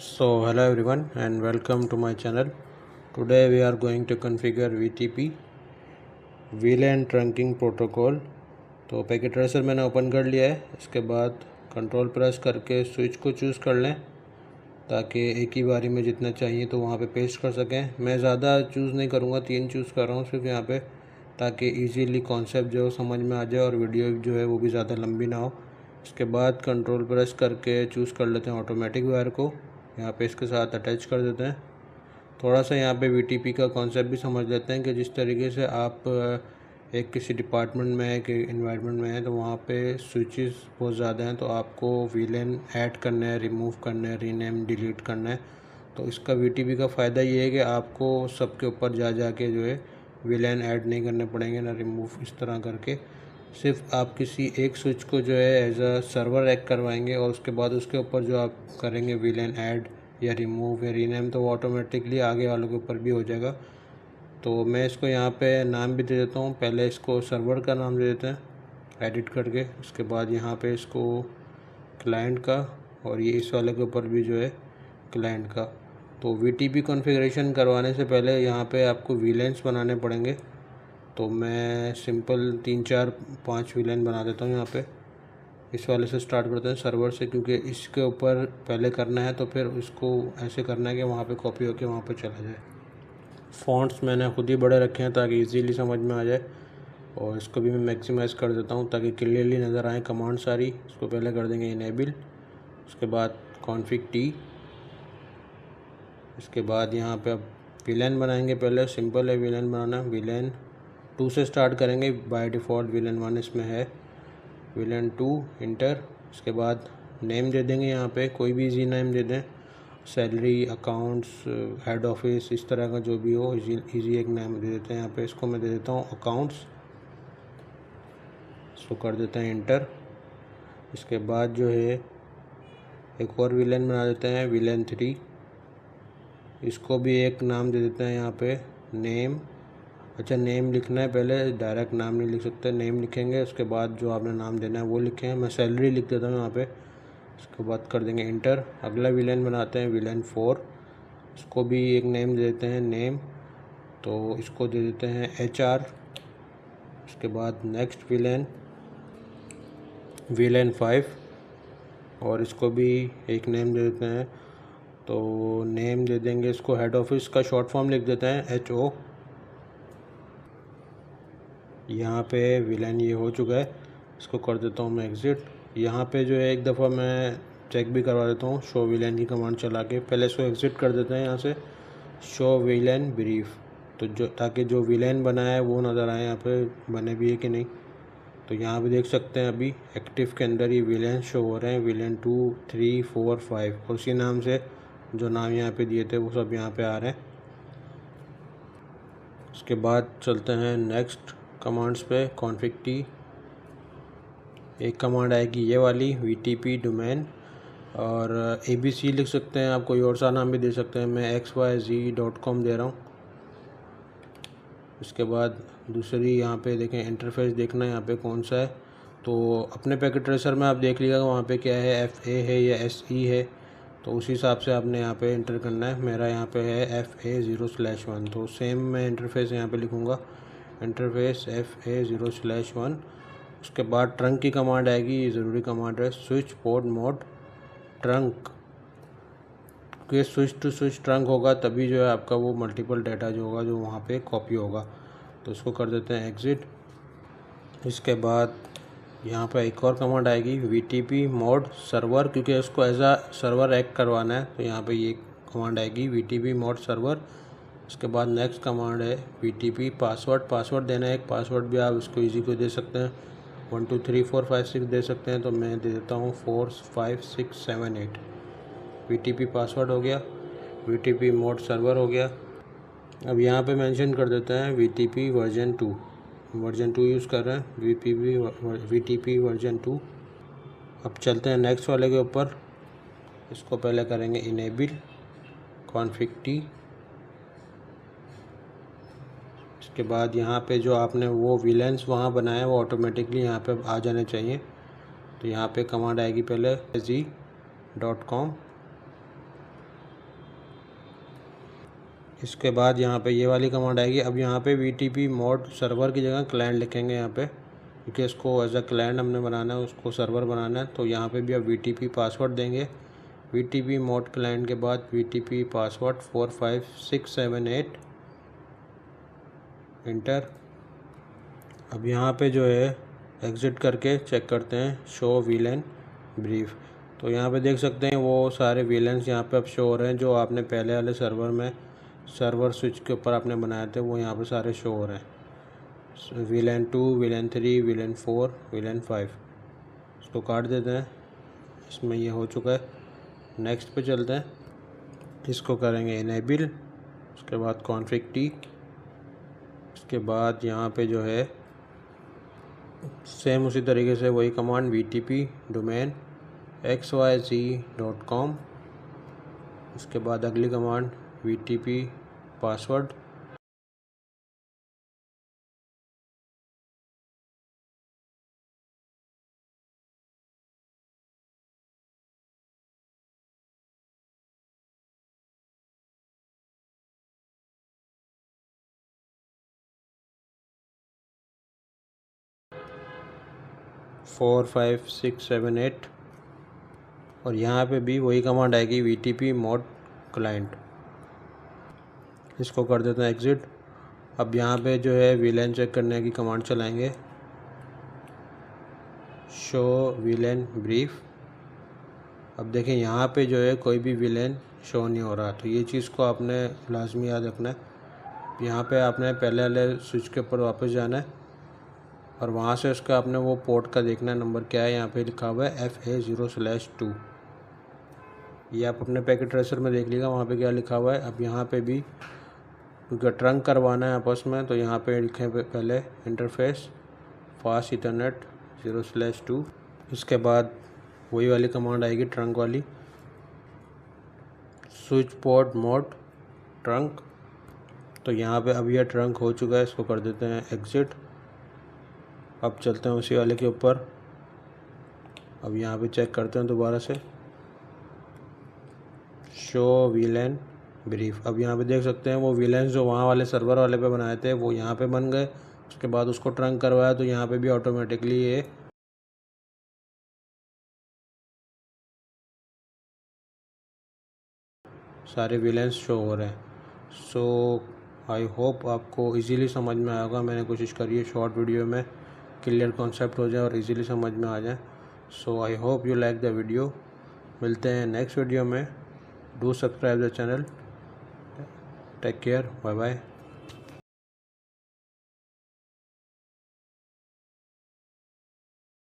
So hello everyone and welcome to my channel. Today we are going to configure VTP VLAN trunking protocol. तो packet tracer मैंने open कर लिया है। इसके बाद कंट्रोल प्रेस करके स्विच को चूज़ कर लें ताकि एक ही बारी में जितना चाहिए तो वहाँ पे पेस्ट कर सकें। मैं ज़्यादा चूज़ नहीं करूँगा, 3 चूज़ कर रहा हूँ सिर्फ यहाँ पे, ताकि इजीली कॉन्सेप्ट जो समझ में आ जाए और वीडियो जो है वो भी ज़्यादा लंबी ना हो। इसके बाद कंट्रोल प्रेस करके चूज़ कर लेते हैं ऑटोमेटिक वायर को, यहाँ पे इसके साथ अटैच कर देते हैं। थोड़ा सा यहाँ पे VTP का कॉन्सेप्ट भी समझ लेते हैं कि जिस तरीके से आप एक किसी डिपार्टमेंट में है कि इन्वायरमेंट में है तो वहाँ पे स्विचेस बहुत ज़्यादा हैं, तो आपको VLAN ऐड करना है, रिमूव करना है, रीनेम डिलीट करना है। तो इसका VTP का फ़ायदा ये है कि आपको सबके ऊपर जा के जो है VLAN ऐड नहीं करने पड़ेंगे ना रिमूव इस तरह करके। सिर्फ आप किसी एक स्विच को जो है एज अ सर्वर ऐड करवाएंगे और उसके बाद उसके ऊपर जो आप करेंगे VLAN ऐड या रिमूव या रीनेम तो वो ऑटोमेटिकली आगे वालों के ऊपर भी हो जाएगा। तो मैं इसको यहाँ पे नाम भी दे देता हूँ। पहले इसको सर्वर का नाम दे देते हैं एडिट करके, उसके बाद यहाँ पे इसको क्लाइंट का, और ये इस वाले के ऊपर भी जो है क्लाइंट का। तो VTP कॉन्फ़िगरेशन करवाने से पहले यहाँ पे आपको VLANs बनाने पड़ेंगे। तो मैं सिंपल 3 4 5 VLAN बना देता हूँ यहाँ पे। इस वाले से स्टार्ट करते हैं सर्वर से, क्योंकि इसके ऊपर पहले करना है तो फिर उसको ऐसे करना है कि वहाँ पे कॉपी होके वहाँ पे चला जाए। फ़ॉन्ट्स मैंने खुद ही बड़े रखे हैं ताकि इजीली समझ में आ जाए, और इसको भी मैं मैक्सिमाइज़ कर देता हूँ ताकि क्लियरली नज़र आए कमांड सारी। इसको पहले कर देंगे इनेबल, उसके बाद कॉन्फ़िग टी, इसके बाद यहाँ पे अब VLAN बनाएंगे। पहले सिंपल है VLAN बनाना, VLAN 2 से स्टार्ट करेंगे, बाय डिफ़ॉल्ट VLAN 1 इसमें है, VLAN 2 इंटर। इसके बाद नेम दे देंगे, यहाँ पे कोई भी इजी नेम दे दें, सैलरी, अकाउंट्स, हेड ऑफिस, इस तरह का जो भी हो इजी एक नेम दे देते हैं। यहाँ पे इसको मैं दे देता हूँ अकाउंट्स, इसको कर देते हैं इंटर। इसके बाद जो है एक और VLAN बना देते हैं VLAN 3, इसको भी एक नाम दे देते हैं यहाँ पे नेम। अच्छा, नेम लिखना है पहले, डायरेक्ट नाम नहीं लिख सकते, नेम लिखेंगे, उसके बाद जो आपने नाम देना है वो लिखें। मैं सैलरी लिख देता हूँ यहाँ पे, उसके बाद कर देंगे इंटर। अगला VLAN बनाते हैं VLAN 4, इसको भी एक नेम दे देते हैं नेम, तो इसको दे देते हैं HR। उसके बाद नेक्स्ट VLAN 5, और इसको भी एक नेम दे देते हैं, तो नेम दे देंगे इसको हेड ऑफिस का शॉर्ट फॉर्म लिख देते हैं HO। यहाँ पे VLAN ये हो चुका है, इसको कर देता हूँ मैं एग्ज़िट। यहाँ पे जो है एक दफ़ा मैं चेक भी करवा देता हूँ शो VLAN की कमांड चला के। पहले इसको एग्ज़िट कर देते हैं यहाँ से, शो VLAN ब्रीफ, तो जो ताकि जो VLAN बना है वो नज़र आए यहाँ पे बने भी है कि नहीं। तो यहाँ पे देख सकते हैं अभी एक्टिव के अंदर ये VLAN शो हो रहे हैं, VLAN 2 3 4 5, और उसी नाम से जो नाम यहाँ पे दिए थे वो सब यहाँ पे आ रहे हैं। उसके बाद चलते हैं नेक्स्ट कमांड्स पे, कॉन्फ़िग टी। एक कमांड आएगी ये वाली VTP डोमेन, और ABC लिख सकते हैं, आप कोई और सा नाम भी दे सकते हैं, मैं xyz.com दे रहा हूँ। इसके बाद दूसरी यहाँ पे देखें इंटरफेस देखना है यहाँ पे कौन सा है, तो अपने पैकेट ट्रेसर में आप देख लीजिएगा वहाँ पे क्या है, FA है या SE है, तो उसी हिसाब से आपने यहाँ पे इंटर करना है। मेरा यहाँ पे है FA0/1, तो सेम मैं इंटरफेस यहाँ पे लिखूँगा, इंटरफेस FA0/1। उसके बाद ट्रंक की कमांड आएगी, ये ज़रूरी कमांड है, स्विच पोर्ट मोड ट्रंक, क्योंकि स्विच टू स्विच ट्रंक होगा तभी जो है आपका वो मल्टीपल डाटा जो होगा जो वहाँ पे कॉपी होगा। तो इसको कर देते हैं एग्ज़िट। इसके बाद यहाँ पे एक और कमांड आएगी VTP मोड सर्वर, क्योंकि इसको एज आ सर्वर ऐड करवाना है, तो यहाँ पे ये कमांड आएगी VTP मोड सर्वर। इसके बाद नेक्स्ट कमांड है VTP पासवर्ड देना है, एक पासवर्ड भी आप इसको इजी को दे सकते हैं, 1 2 3 4 5 6 दे सकते हैं, तो मैं दे देता हूँ 4 5 6 7 8। VTP पासवर्ड हो गया, VTP मोड सर्वर हो गया। अब यहाँ पे मेंशन कर देते हैं VTP वर्जन 2 यूज़ कर रहे हैं, VTP वर्जन 2। अब चलते हैं नेक्स्ट वाले के ऊपर, इसको पहले करेंगे इनेबल कॉन्फ़िग टी। इसके बाद यहाँ पे जो आपने वो VLANs वहाँ बनाया वो ऑटोमेटिकली यहाँ पे आ जाने चाहिए, तो यहाँ पे कमांड आएगी पहले xyz.com, इसके बाद यहाँ पे ये वाली कमांड आएगी। अब यहाँ पे VTP मोड सर्वर की जगह क्लाइंट लिखेंगे यहाँ पे, क्योंकि इसको एज अ क्लाइंट हमने बनाना है, उसको सर्वर बनाना है। तो यहाँ पे भी अब VTP पासवर्ड देंगे। VTP मोड क्लाइंट के बाद VTP पासवर्ड 45678 इंटर। अब यहाँ पे जो है एग्ज़िट करके चेक करते हैं शो VLAN ब्रीफ। तो यहाँ पे देख सकते हैं वो सारे VLANs यहाँ पे अब शो हो रहे हैं जो आपने पहले वाले सर्वर में सर्वर स्विच के ऊपर आपने बनाए थे, वो यहाँ पे सारे शो हो रहे हैं। VLAN 2, VLAN 3, VLAN 4, VLAN 5। इसको काट देते हैं, इसमें ये हो चुका है। नेक्स्ट पे चलते हैं, इसको करेंगे इनेबल। उसके बाद कॉन्फ़िग टी। उसके बाद यहाँ पे जो है सेम उसी तरीके से वही कमांड VTP डोमेन xyz.com। उसके बाद अगली कमांड VTP पासवर्ड फोर 5 6 7 8। और यहाँ पे भी वही कमांड आएगी VTP मोड क्लाइंट। इसको कर देते हैं एग्ज़िट। अब यहाँ पे जो है VLAN चेक करने की कमांड चलाएंगे, शो VLAN ब्रीफ। अब देखें यहाँ पे जो है कोई भी VLAN शो नहीं हो रहा, तो ये चीज़ को आपने लाजमी याद रखना है। यहाँ पे आपने पहले वाले स्विच के ऊपर वापस जाना है और वहाँ से उसका आपने वो पोर्ट का देखना है नंबर क्या है। यहाँ पे लिखा हुआ है FA0/2। ये आप अपने पैकेट ट्रेसर में देख लीजिएगा वहाँ पे क्या लिखा हुआ है। अब यहाँ पे भी क्योंकि ट्रंक करवाना है आपस में, तो यहाँ पे लिखे पहले इंटरफेस फास्ट इथरनेट 0/2। इसके बाद वही वाली कमांड आएगी ट्रंक वाली, स्विच पोर्ट मोड ट्रंक। तो यहाँ पे अब यह ट्रंक हो चुका है, इसको कर देते हैं एग्ज़िट। अब चलते हैं उसी वाले के ऊपर। अब यहाँ पे चेक करते हैं दोबारा से शो VLAN ब्रीफ। अब यहाँ पे देख सकते हैं वो VLANs जो वहाँ वाले सर्वर वाले पे बनाए थे वो यहाँ पे बन गए। उसके बाद उसको ट्रंक करवाया तो यहाँ पे भी ऑटोमेटिकली ये सारे VLANs शो हो रहे हैं। सो आई होप आपको इजीली समझ में आएगा। मैंने कोशिश करी है शॉर्ट वीडियो में क्लियर कॉन्सेप्ट हो जाए और इजीली समझ में आ जाए। So I hope you like the video. मिलते हैं नेक्स्ट वीडियो में। Do subscribe the channel. Take care, bye bye.